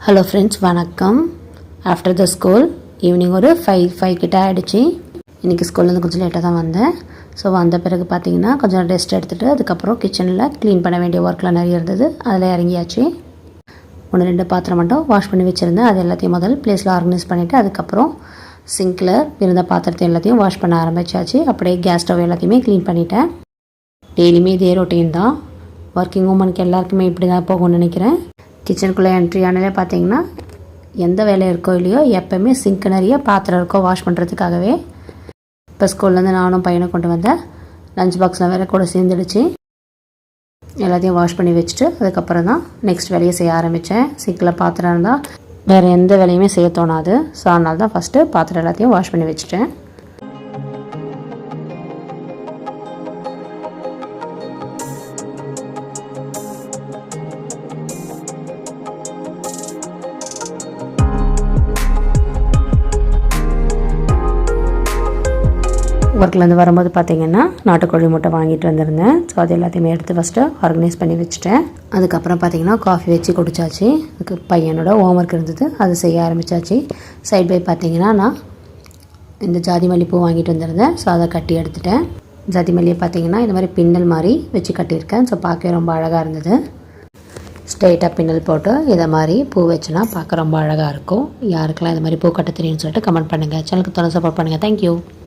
Hello friends, வணக்கம். After the school evening ஒரு 5 கிட்ட ஆகிடுச்சு. இன்றைக்கி ஸ்கூல்லேருந்து கொஞ்சம் லேட்டாக தான் வந்தேன். ஸோ வந்த பிறகு பார்த்திங்கன்னா கொஞ்சம் ரெஸ்ட் எடுத்துகிட்டு அதுக்கப்புறம் கிச்சனில் க்ளீன் பண்ண வேண்டிய ஒர்க்லாம் நிறைய இருந்தது. அதில் இறங்கியாச்சு. 1-2 பாத்திரம் மட்டும் வாஷ் பண்ணி வச்சுருந்தேன். அது எல்லாத்தையும் முதல் ப்ளேஸில் ஆர்கனைஸ் பண்ணிவிட்டு அதுக்கப்புறம் சிங்கில் இருந்த பாத்திரத்தை எல்லாத்தையும் வாஷ் பண்ண ஆரம்பித்தாச்சு. அப்படியே கேஸ் ஸ்டவ் எல்லாத்தையுமே க்ளீன் பண்ணிட்டேன். டெய்லியுமே இதே ரொட்டீன் தான். ஒர்க்கிங் உமனுக்கு எல்லாருக்குமே இப்படி தான் போகும்னு நினைக்கிறேன். கிச்சனுக்குள்ளே என்ட்ரி ஆனாலே பார்த்தீங்கன்னா எந்த வேலை இருக்கோ இல்லையோ எப்போவுமே சிங்க் நிறைய பாத்திரம் இருக்கோ வாஷ் பண்ணுறதுக்காகவே. இப்போ ஸ்கூல்லேருந்து நானும் பையனை கொண்டு வந்தேன். லஞ்ச் பாக்ஸில் வேறு கூட சேர்ந்துடுச்சு. எல்லாத்தையும் வாஷ் பண்ணி வச்சுட்டு அதுக்கப்புறம் தான் நெக்ஸ்ட் வேலையை செய்ய ஆரம்பித்தேன். சிங்கில் பாத்திரம் இருந்தால் வேறு எந்த வேலையுமே செய்ய தோணாது. ஸோ அதனால தான் ஃபஸ்ட்டு பாத்திரம் எல்லாத்தையும் வாஷ் பண்ணி வச்சுட்டேன். ஒர்க்லேருந்து வரும்போது பார்த்திங்கன்னா நாட்டுக்கோழி முட்டை வாங்கிட்டு வந்திருந்தேன். ஸோ அது எல்லாத்தையுமே எடுத்து ஃபஸ்ட்டு ஆர்கனைஸ் பண்ணி வச்சுட்டேன். அதுக்கப்புறம் பார்த்திங்கன்னா காஃபி வச்சு குடித்தாச்சு. அதுக்கு பையனோட ஹோம் ஒர்க் இருந்தது, அது செய்ய ஆரம்பித்தாச்சு. சைட் பை பார்த்திங்கன்னா நான் இந்த ஜாதி மல்லிப்பூ வாங்கிட்டு வந்திருந்தேன். ஸோ அதை கட்டி எடுத்துட்டேன். ஜாதி மல்லியை பார்த்திங்கன்னா இந்த மாதிரி பின்னல் மாதிரி வச்சு கட்டியிருக்கேன். ஸோ பார்க்க ரொம்ப அழகாக இருந்தது. ஸ்ட்ரெயிட்டாக பின்னல் போட்டு இதை மாதிரி பூ வச்சுனா பார்க்க ரொம்ப அழகாக இருக்கும். யாருக்கெல்லாம் இந்த மாதிரி பூ கட்ட தெரியும்னு சொல்லிட்டு கமெண்ட் பண்ணுங்கள். சேனலுக்கு தொடர்ந்து சப்போர்ட் பண்ணுங்கள். தேங்க்யூ.